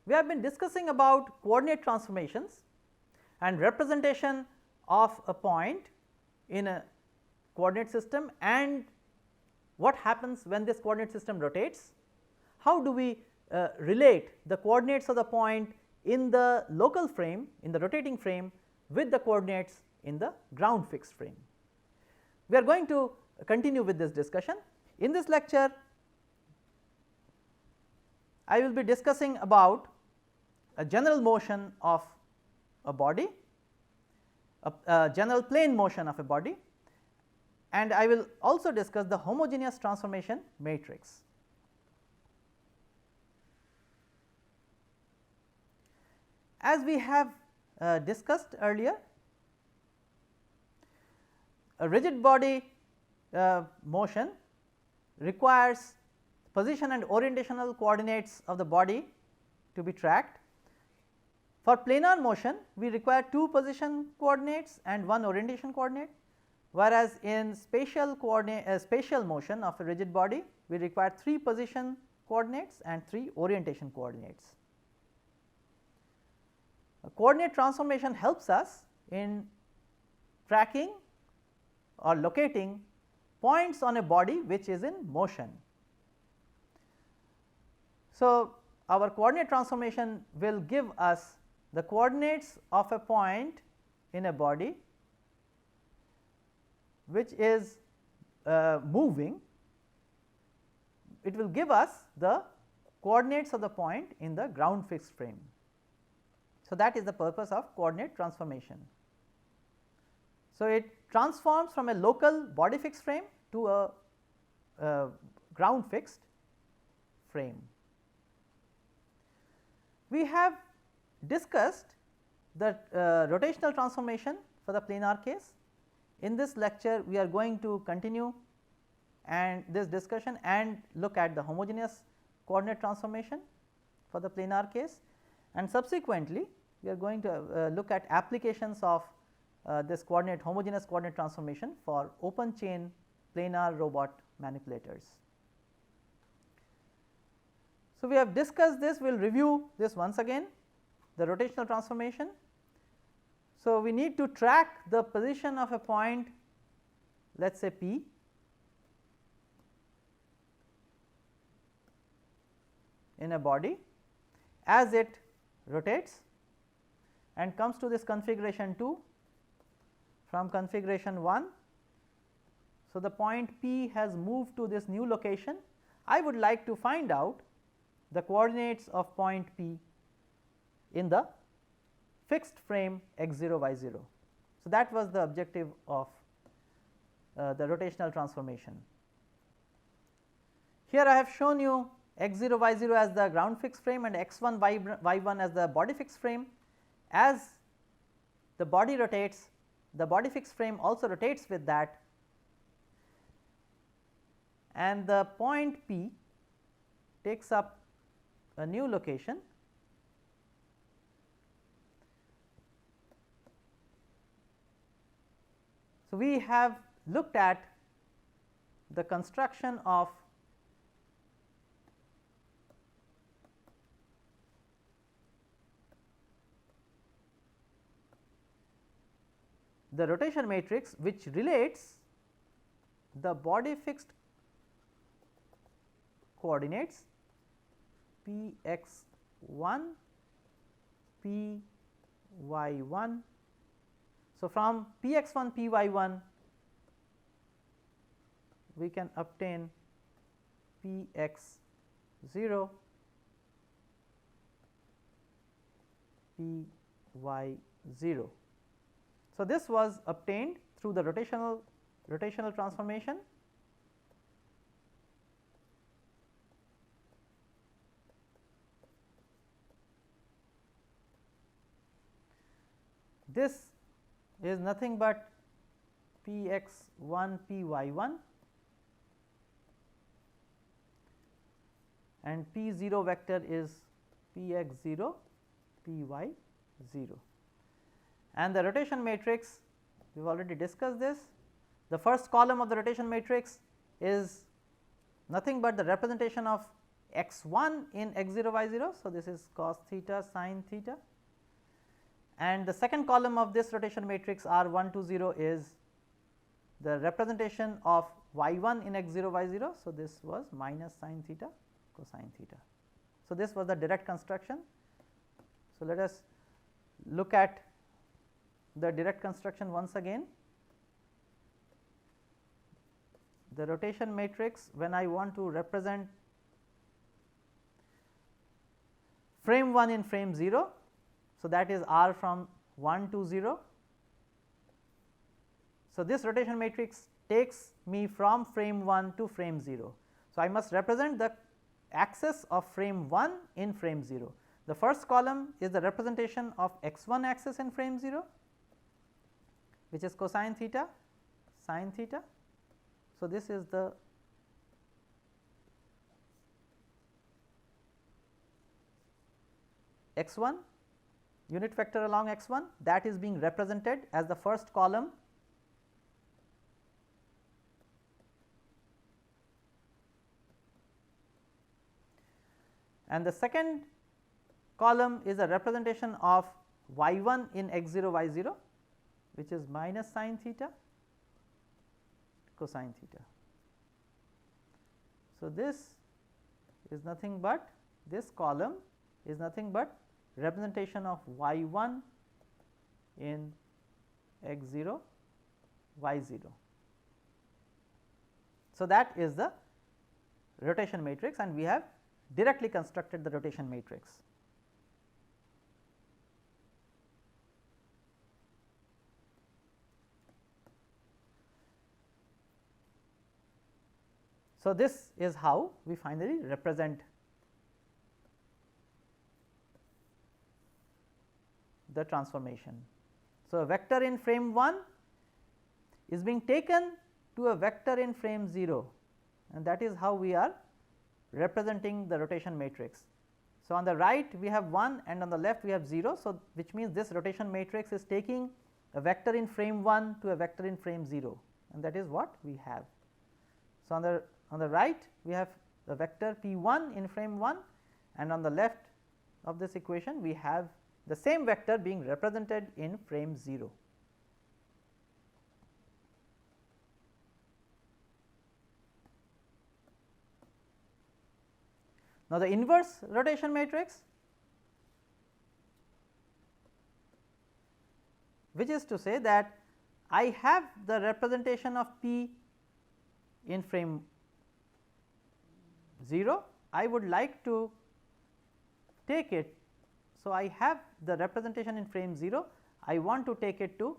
we have been discussing about coordinate transformations and representation of a point in a coordinate system and what happens when this coordinate system rotates. How do we relate the coordinates of the point in the local frame, in the rotating frame, with the coordinates in the ground fixed frame. We are going to continue with this discussion. In this lecture, I will be discussing about a general motion of a body, a general plane motion of a body, and I will also discuss the homogeneous transformation matrix. As we have discussed earlier, a rigid body motion requires position and orientational coordinates of the body to be tracked. For planar motion, we require 2 position coordinates and 1 orientation coordinate, whereas in spatial motion of a rigid body, we require 3 position coordinates and 3 orientation coordinates. A coordinate transformation helps us in tracking or locating points on a body which is in motion. So, our coordinate transformation will give us the coordinates of a point in a body which is moving. It will give us the coordinates of the point in the ground fixed frame. So, that is the purpose of coordinate transformation. So, it transforms from a local body fixed frame to a ground fixed frame. We have discussed the rotational transformation for the planar case. In this lecture, we are going to continue and this discussion and look at the homogeneous coordinate transformation for the planar case, and subsequently we are going to look at applications of this homogeneous coordinate transformation for open chain planar robot manipulators. So, we have discussed this, we will review this once again, the rotational transformation. So, we need to track the position of a point, let us say P, in a body as it rotates and comes to this configuration 2 from configuration 1. So, the point P has moved to this new location. I would like to find out the coordinates of point P in the fixed frame x 0 y 0. So, that was the objective of the rotational transformation. Here I have shown you x 0 y 0 as the ground fixed frame and x 1 y 1 as the body fixed frame. As the body rotates, the body fixed frame also rotates with that, and the point P takes up a new location. So, we have looked at the construction of the rotation matrix which relates the body fixed coordinates P x 1, P y 1. So, from P x 1 P y 1 we can obtain P x 0 P y 0. So, this was obtained through the rotational transformation. This is nothing but P x 1 P y 1 and P 0 vector is P x 0 P y 0. And the rotation matrix, we have already discussed this. The first column of the rotation matrix is nothing but the representation of x1 in x0 y0. So, this is cos theta sin theta, and the second column of this rotation matrix R1 to 0 is the representation of y1 in x0 y0. So, this was minus sin theta cosine theta. So, this was the direct construction. So, let us look at the direct construction once again. The rotation matrix, when I want to represent frame 1 in frame 0. So, that is R from 1 to 0. So, this rotation matrix takes me from frame 1 to frame 0. So, I must represent the axis of frame 1 in frame 0. The first column is the representation of x1 axis in frame 0, which is cosine theta sin theta. So, this is the x1 unit vector along x1, that is being represented as the first column, and the second column is a representation of y1 in x0 y0, which is minus sin theta cosine theta. So, this is nothing but, this column is nothing but representation of y1 in x0 y0. So, that is the rotation matrix, and we have directly constructed the rotation matrix. So, this is how we finally represent the transformation. So, a vector in frame 1 is being taken to a vector in frame 0, and that is how we are representing the rotation matrix. So, on the right we have 1 and on the left we have 0. So, which means this rotation matrix is taking a vector in frame 1 to a vector in frame 0, and that is what we have. So, on the right we have the vector p1 in frame 1, and on the left of this equation we have the same vector being represented in frame 0. Now, the inverse rotation matrix, which is to say that I have the representation of P in frame 0, I would like to take it. So, I have the representation in frame 0, I want to take it to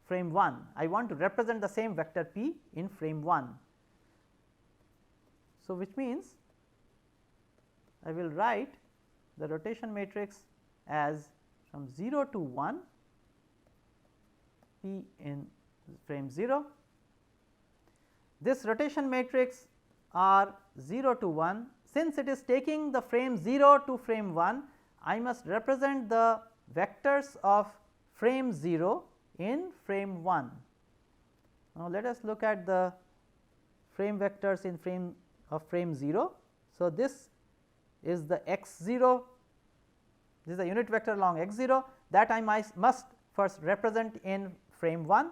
frame 1, I want to represent the same vector P in frame 1. So, which means I will write the rotation matrix as from 0 to 1 P in frame 0. This rotation matrix R 0 to 1, since it is taking the frame 0 to frame 1, I must represent the vectors of frame 0 in frame 1. Now, let us look at the frame vectors in frame 0. So, this is the x0, this is the unit vector along x0, that I must first represent in frame 1.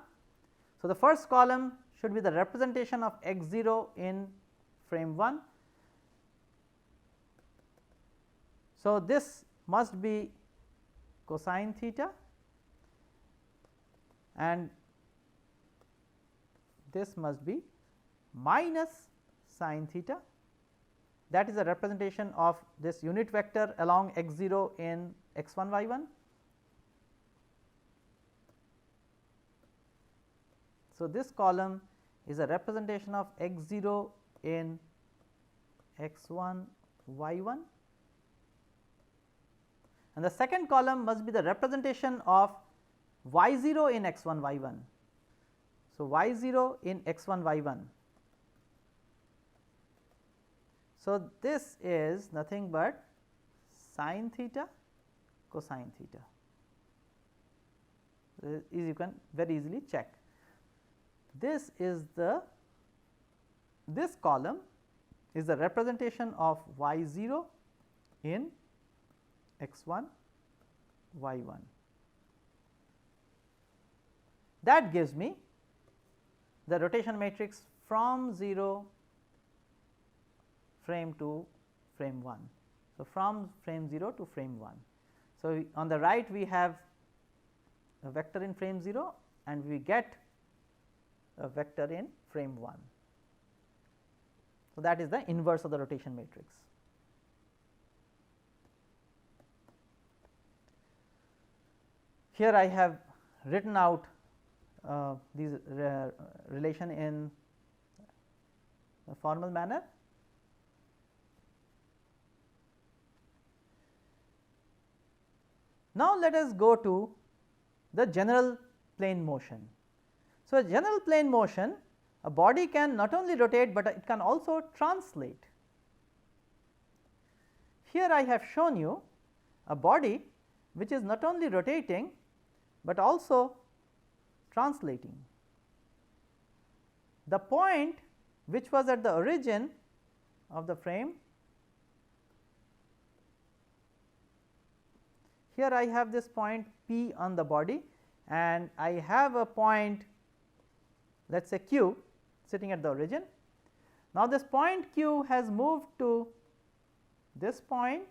So, the first column should be the representation of x0 in frame 1. So, this must be cosine theta, and this must be minus sin theta, that is the representation of this unit vector along x0 in x1 y1. So, this column is a representation of x0 in x1 y1, and the second column must be the representation of y0 in x1 y1. So, y0 in x1 y1. So, this is nothing but sin theta cosine theta, you can very easily check. This is this column is the representation of y 0 in x 1 y 1. That gives me the rotation matrix from 0 frame to frame 1. So, from frame 0 to frame 1. So, on the right we have a vector in frame 0 and we get a vector in frame 1. So, that is the inverse of the rotation matrix. Here I have written out these relation in a formal manner. Now, let us go to the general plane motion. So, a general plane motion, a body can not only rotate, but it can also translate. Here I have shown you a body which is not only rotating, but also translating. The point which was at the origin of the frame, here I have this point P on the body and I have a point, let us say Q, sitting at the origin. Now, this point Q has moved to this point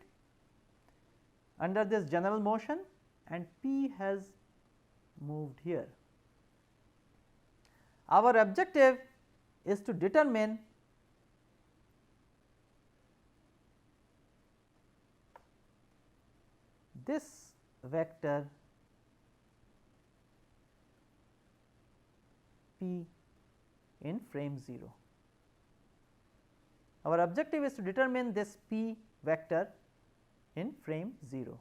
under this general motion and P has moved here. Our objective is to determine this vector P in frame 0. Our objective is to determine this P vector in frame 0.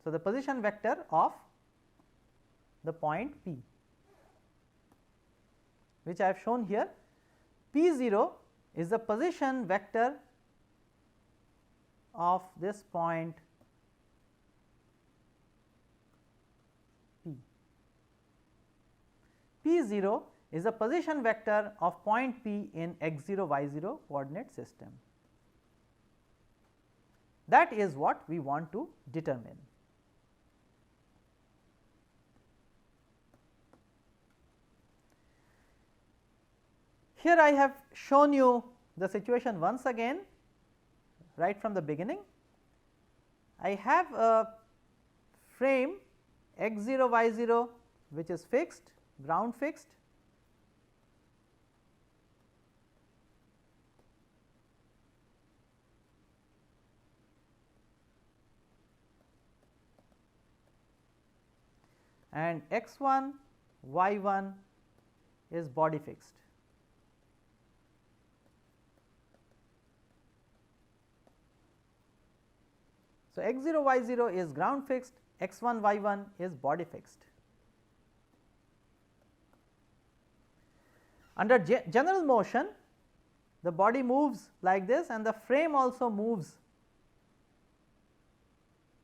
So, the position vector of the point P, which I have shown here. P 0 is the position vector of this point P. P 0 is the position vector of point P in x 0 y 0 coordinate system. That is what we want to determine. Here I have shown you the situation once again right from the beginning. I have a frame x 0 y 0 which is fixed, ground fixed, and x 1 y 1 is body fixed. So, x 0 y 0 is ground fixed, x 1 y 1 is body fixed. Under general motion, the body moves like this and the frame also moves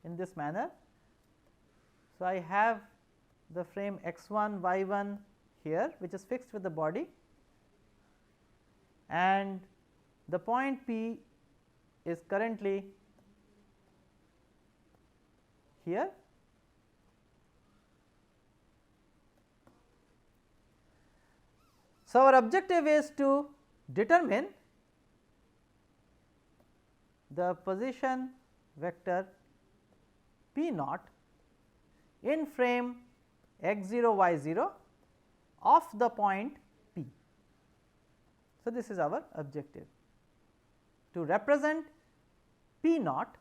in this manner. So, I have the frame x 1 y 1 here which is fixed with the body and the point P is currently here. So, our objective is to determine the position vector P naught in frame x 0 y 0 of the point P. So, this is our objective, to represent P naught,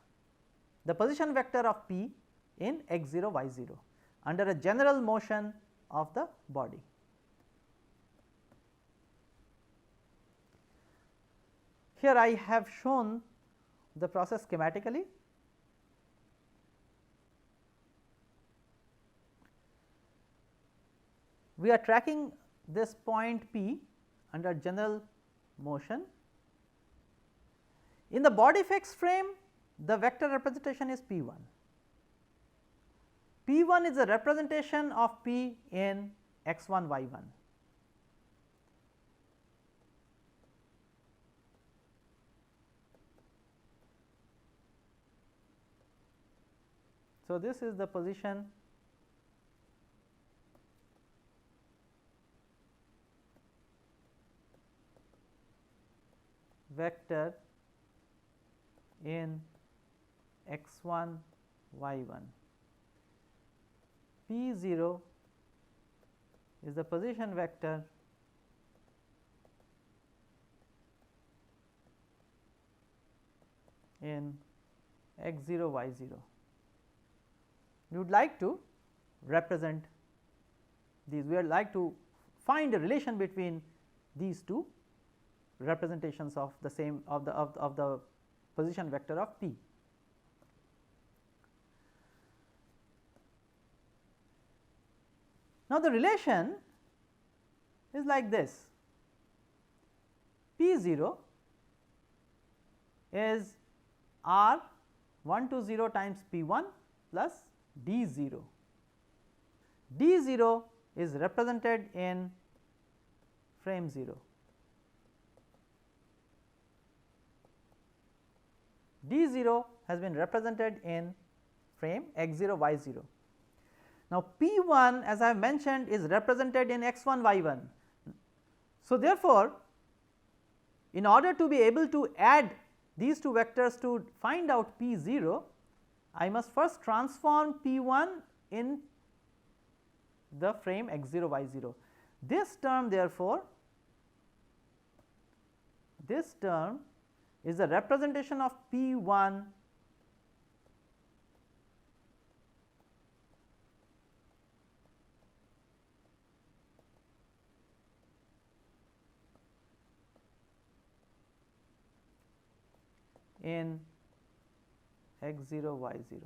the position vector of P in x 0 y 0 under a general motion of the body. Here I have shown the process schematically. We are tracking this point P under general motion. In the body fixed frame, the vector representation is P 1. P 1 is a representation of P in x 1 y 1. So, this is the position vector in x1 y1. P0 is the position vector in x0 y0. We would like to represent these, we would like to find a relation between these two representations of the same of the position vector of P. Now, the relation is like this: P0 is R 1 to 0 times P1 plus D0. D0 is represented in frame 0. D0 has been represented in frame x0 y0. Now, P1, as I have mentioned, is represented in x1 y1. So, therefore, in order to be able to add these two vectors to find out P0, I must first transform P1 in the frame x0 y0. This term, therefore, this term is a representation of P1 in x0 y0.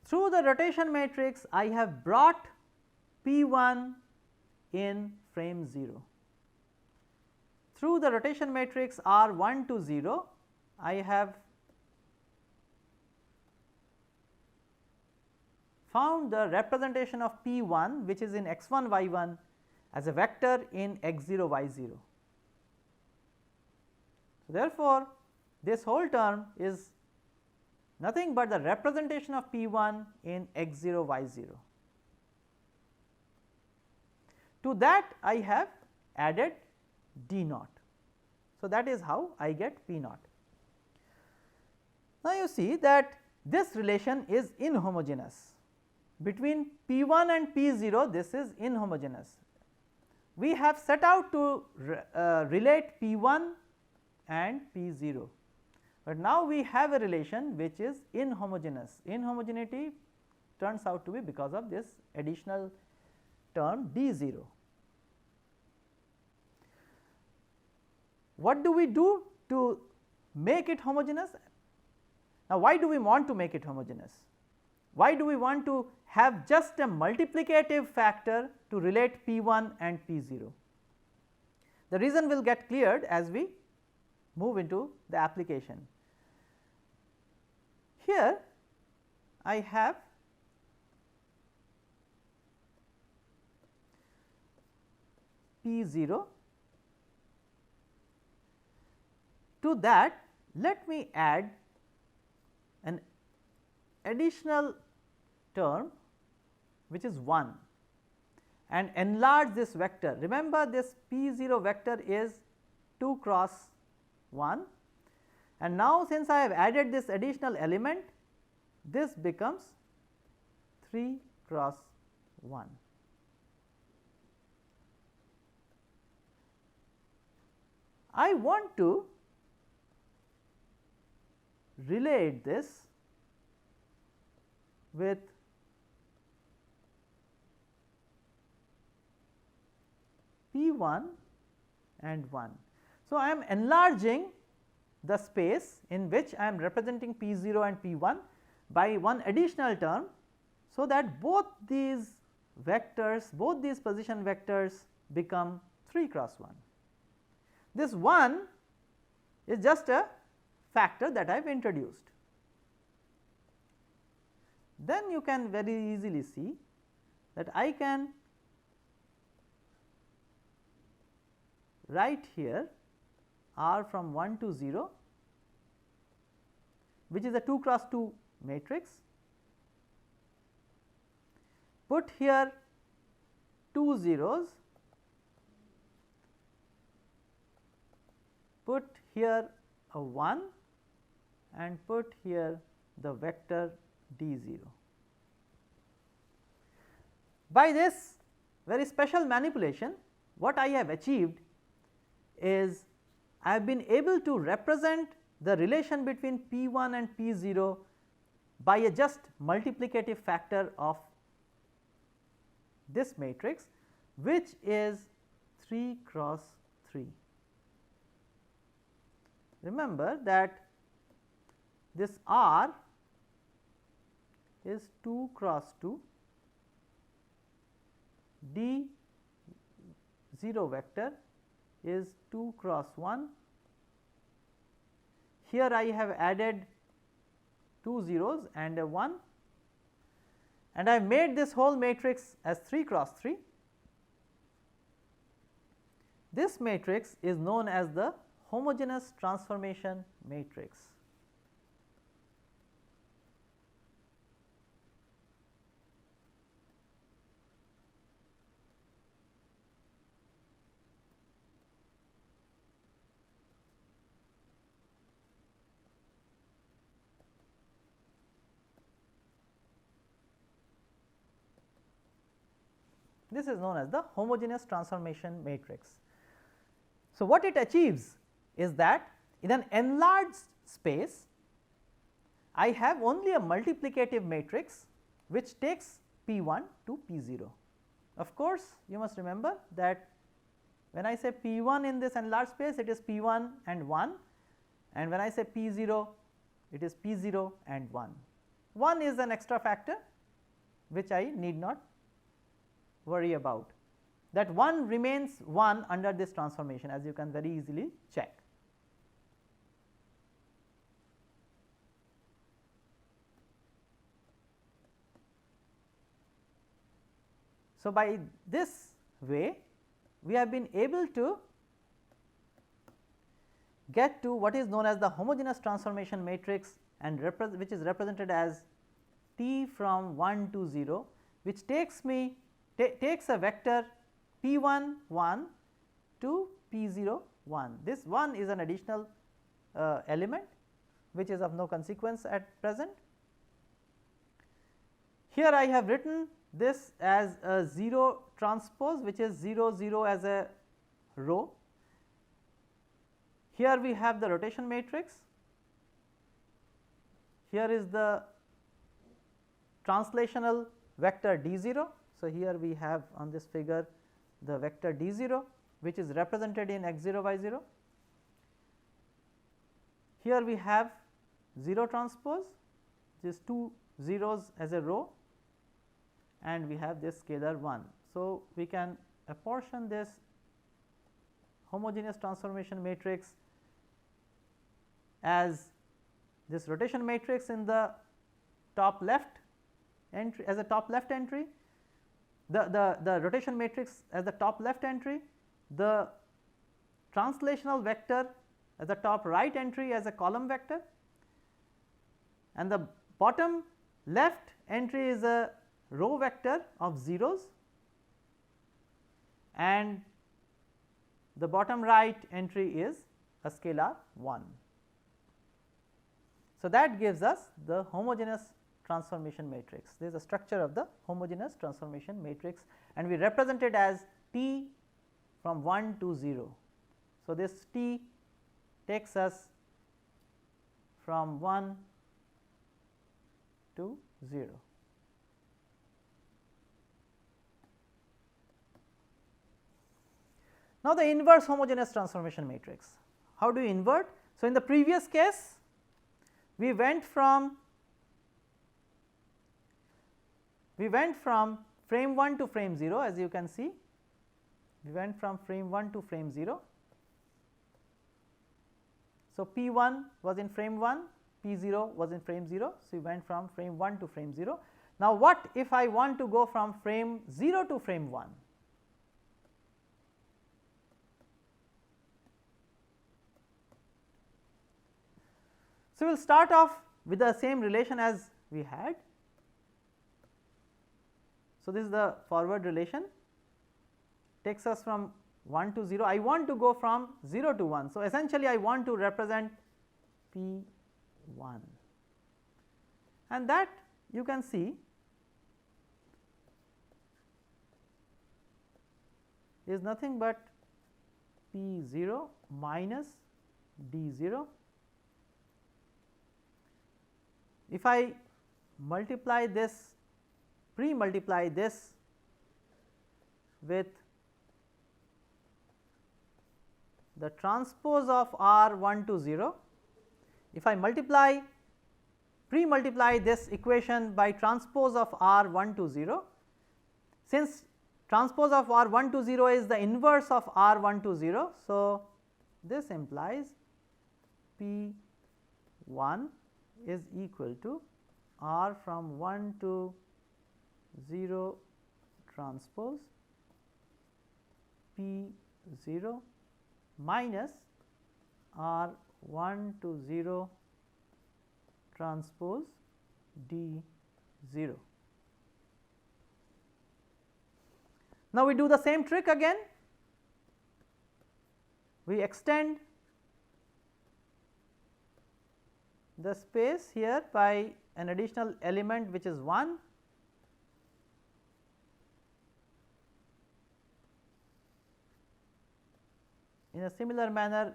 Through the rotation matrix, I have brought P1 in frame 0. Through the rotation matrix R1 to 0, I have found the representation of P1, which is in x1 y1, as a vector in x0 y0. So, therefore, this whole term is nothing but the representation of P1 in x0 y0. To that I have added d naught. So, that is how I get P naught. Now, you see that this relation is inhomogeneous. Between P1 and P0, this is inhomogeneous. We have set out to relate P1 and P0, but now we have a relation which is inhomogeneous. Inhomogeneity turns out to be because of this additional term D0. What do we do to make it homogeneous? Now, why do we want to make it homogeneous? Why do we want to have just a multiplicative factor to relate P1 and P0? The reason will get cleared as we move into the application. Here I have P0. To that, let me add an additional term which is 1 and enlarge this vector. Remember, this P0 vector is 2 cross 1, and now since I have added this additional element, this becomes 3 cross 1. I want to relate this with P1 and 1. So, I am enlarging the space in which I am representing P0 and P1 by one additional term, so that both these vectors, both these position vectors become 3 cross 1. This 1 is just a factor that I have introduced. Then you can very easily see that I can write here R from 1 to 0, which is a 2 cross 2 matrix. Put here 2 zeros, put here a 1 and put here the vector d0. By this very special manipulation, what I have achieved is I have been able to represent the relation between P1 and P0 by a just multiplicative factor of this matrix, which is 3 cross 3. Remember that this R is 2 cross 2, D 0 vector is 2 cross 1. Here I have added 2 zeros and a 1, and I have made this whole matrix as 3 cross 3. This matrix is known as the homogeneous transformation matrix. This is known as the homogeneous transformation matrix. So, what it achieves is that in an enlarged space, I have only a multiplicative matrix which takes P1 to P0. Of course, you must remember that when I say P1 in this enlarged space, it is P1 and 1, and when I say P0, it is P0 and 1. 1 is an extra factor which I need not worry about. That 1 remains 1 under this transformation, as you can very easily check. So, by this way we have been able to get to what is known as the homogeneous transformation matrix, and which is represented as T from 1 to 0, which takes takes a vector P1 1 to P0 1. This 1 is an additional element which is of no consequence at present. Here I have written this as a 0 transpose, which is 0 0 as a row. Here we have the rotation matrix, here is the translational vector d0. So, here we have on this figure the vector d0, which is represented in x0 y0. Here we have 0 transpose, which is 2 zeros as a row, and we have this scalar 1. So, we can apportion this homogeneous transformation matrix as this rotation matrix in the top left entry, as a top left entry, the rotation matrix as the top left entry, the translational vector as the top right entry as a column vector, and the bottom left entry is a row vector of zeros, and the bottom right entry is a scalar 1. So, that gives us the homogeneous transformation matrix. This is the structure of the homogeneous transformation matrix, and we represent it as T from 1 to 0. So, this T takes us from 1 to 0. Now, the inverse homogeneous transformation matrix. How do you invert? So, in the previous case, we went from frame 1 to frame 0, as you can see. We went from frame 1 to frame 0. So, P1 was in frame 1, P0 was in frame 0. So, we went from frame 1 to frame 0. Now, what if I want to go from frame 0 to frame 1? So, we will start off with the same relation as we had. So, this is the forward relation, takes us from 1 to 0. I want to go from 0 to 1. So, essentially I want to represent P 1, and that you can see is nothing but P 0 minus D 0. If I multiply this, pre-multiply this with the transpose of R 1 to 0, if I pre-multiply this equation by transpose of R 1 to 0, since transpose of R 1 to 0 is the inverse of R 1 to 0. So, this implies P 1 is equal to R from 1 to 0 transpose P 0 minus R 1 to 0 transpose D 0. Now, we do the same trick again. We extend the space here by an additional element which is 1. In a similar manner,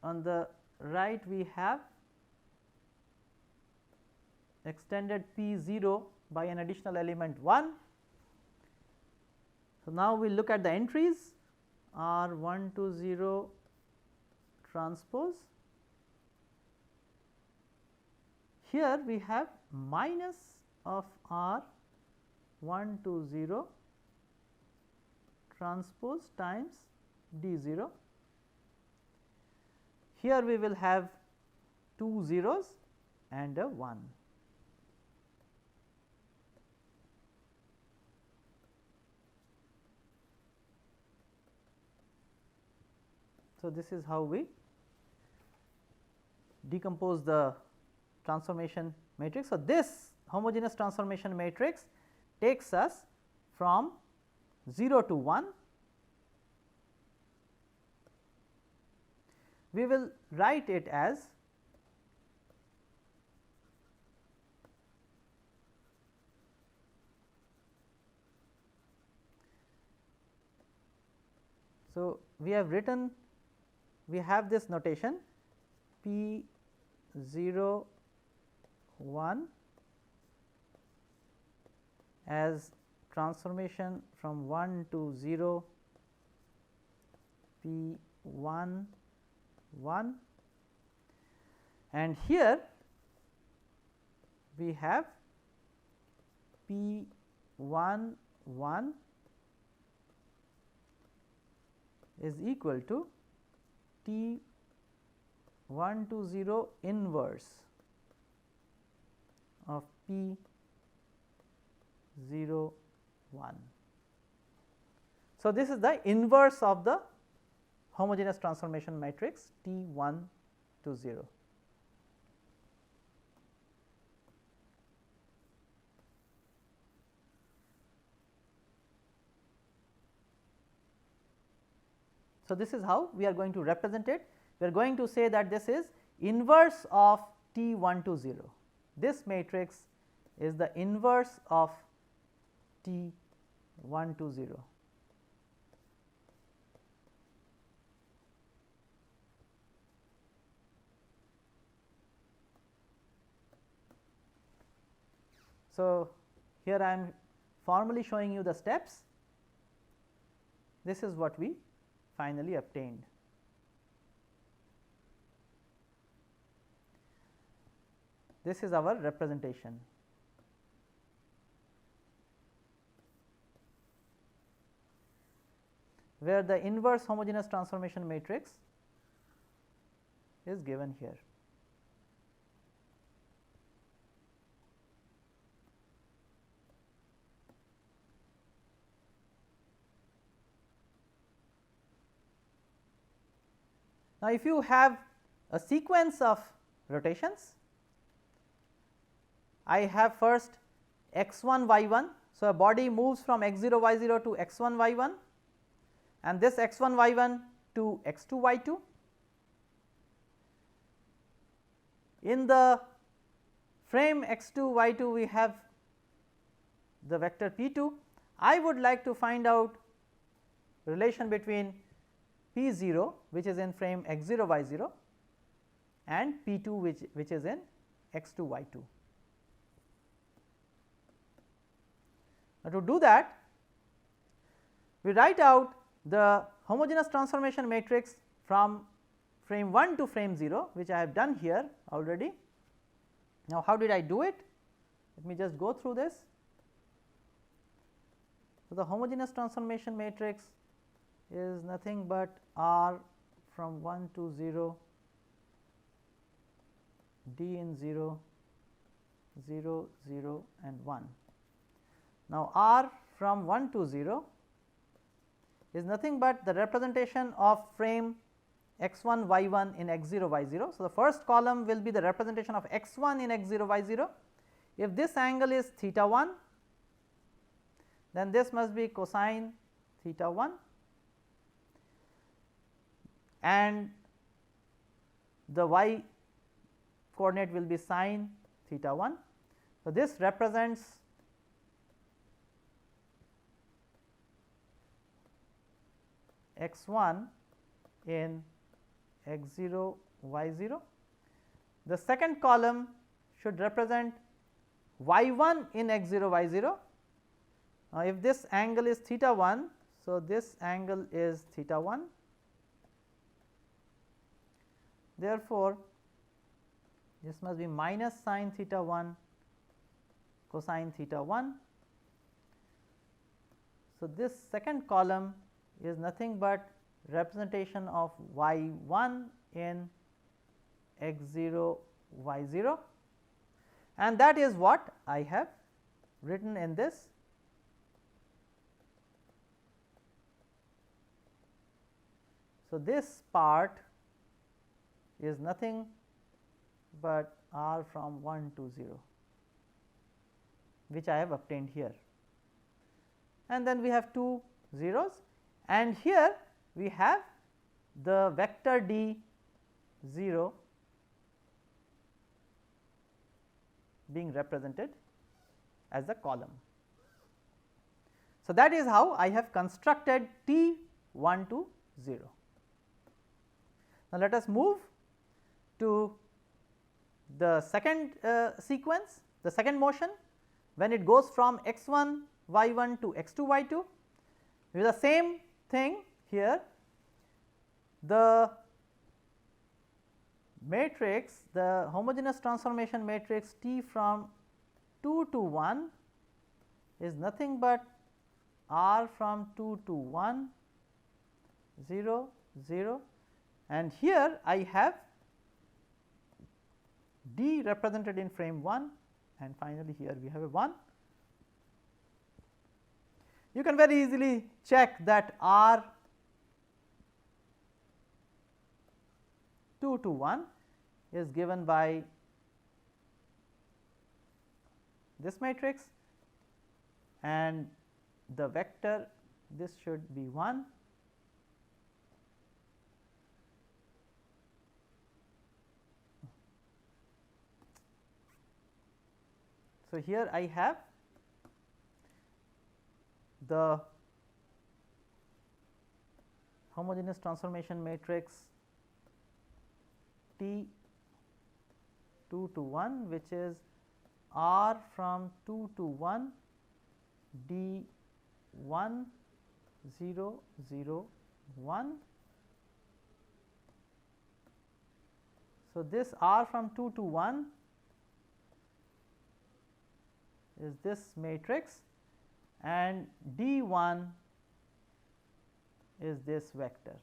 on the right we have extended P 0 by an additional element 1. So, now we look at the entries R 1 to 0 transpose. Here we have minus of R 1 to 0 transpose times D 0. Here we will have 2 zeros and a 1. So, this is how we decompose the transformation matrix. So, this homogeneous transformation matrix takes us from 0 to 1. We will write it as so we have written, we have this notation P 0 1 as transformation from 1 to 0 P 1 1, and here we have P 1 1 is equal to T 1 to 0 inverse of P 0 1. So, this is the inverse of the homogeneous transformation matrix T 1 to 0. So, this is how we are going to represent it. We are going to say that this is inverse of T 1 to 0. This matrix is the inverse of T 1 to 0. So, here I am formally showing you the steps. This is what we finally obtained. This is our representation. Where the inverse homogeneous transformation matrix is given here. Now, if you have a sequence of rotations. I have first x1 y1. So, a body moves from x0 y0 to x1 y1 and this x1 y1 to x2 y2. In the frame x2 y2 we have the vector p2. I would like to find out relation between p0 which is in frame x0 y0 and p2 which is in x2 y2. Now, to do that we write out the homogeneous transformation matrix from frame 1 to frame 0, which I have done here already. Now, how did I do it? Let me just go through this. So, the homogeneous transformation matrix is nothing but R from 1 to 0, D in 0, 0, 0 and 1. Now, R from 1 to 0 is nothing but the representation of frame x1 y1 in x0 y0. So, the first column will be the representation of x1 in x0 y0. If this angle is theta 1, then this must be cosine theta 1 and the y coordinate will be sine theta 1. So, this represents x1 in x0 y0. The second column should represent y1 in x0 y0. Now, if this angle is theta 1, so this angle is theta 1. Therefore, this must be minus sine theta 1 cosine theta 1. So, this second column is nothing but representation of y1 in x0 y0 and that is what I have written in this. So, this part is nothing but R from 1 to 0 which I have obtained here, and then we have two zeros and here we have the vector d 0 being represented as a column. So, that is how I have constructed T 1 to 0. Now, let us move to the second sequence, the second motion when it goes from x1 y1 to x2 y2 with the same thing here. The matrix, the homogeneous transformation matrix T from 2 to 1 is nothing but R from 2 to 1, 0, 0 and here I have D represented in frame 1 and finally, here we have a 1. You can very easily check that R 2 to 1 is given by this matrix and the vector, this should be 1. So, here I have the homogeneous transformation matrix T 2 to 1 which is R from 2 to 1 D 1 0 0 1. So, this R from 2 to 1 is this matrix and D 1 is this vector.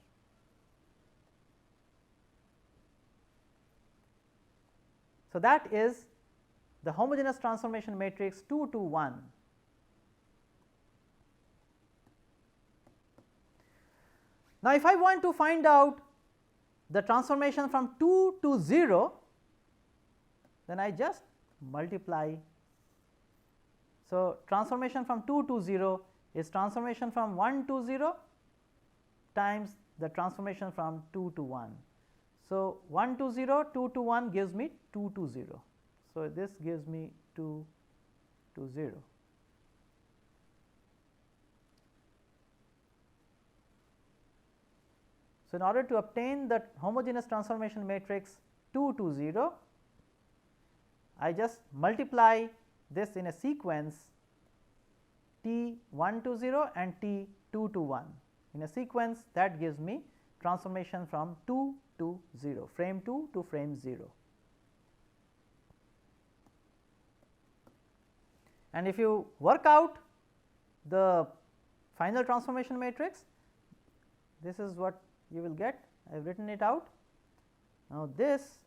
So, that is the homogeneous transformation matrix 2 to 1. Now, if I want to find out the transformation from 2 to 0, then I just multiply. So, transformation from 2 to 0 is transformation from 1 to 0 times the transformation from 2 to 1. So, 1 to 0, 2 to 1 gives me 2 to 0. So, this gives me 2 to 0. So, in order to obtain the homogeneous transformation matrix 2 to 0, I just multiply this in a sequence T 1 to 0 and T 2 to 1. In a sequence that gives me transformation from 2 to 0, frame 2 to frame 0. And if you work out the final transformation matrix, this is what you will get. I have written it out. Now, this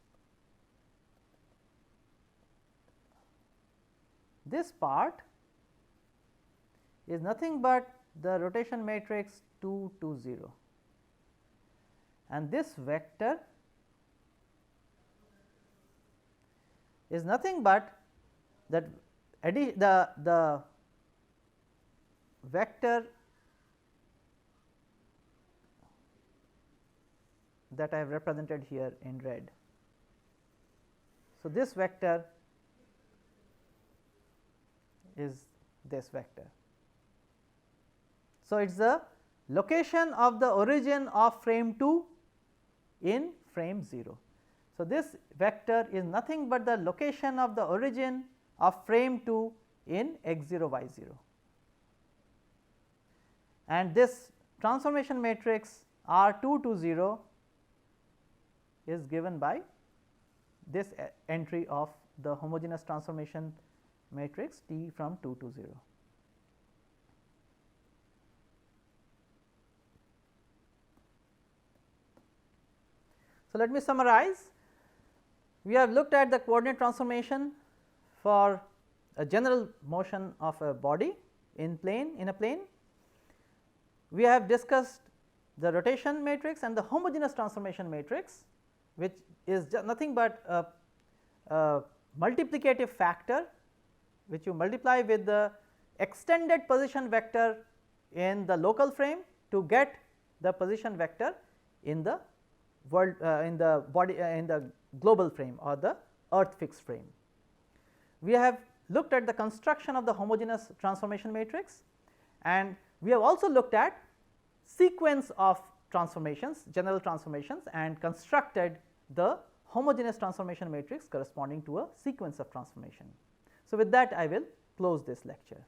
part is nothing but the rotation matrix 2 to 0, and this vector is nothing but that the vector that I have represented here in red. So, this vector is this vector. So, it is the location of the origin of frame 2 in frame 0. So, this vector is nothing but the location of the origin of frame 2 in x 0 y 0, and this transformation matrix R 2 to 0 is given by this entry of the homogeneous transformation matrix T from 2 to 0. So, let me summarize. We have looked at the coordinate transformation for a general motion of a body in a plane. We have discussed the rotation matrix and the homogeneous transformation matrix, which is nothing but a multiplicative factor which you multiply with the extended position vector in the local frame to get the position vector in the world in the body in the global frame or the earth fixed frame. We have looked at the construction of the homogeneous transformation matrix, and we have also looked at sequence of transformations, general transformations, and constructed the homogeneous transformation matrix corresponding to a sequence of transformation. So, with that I will close this lecture.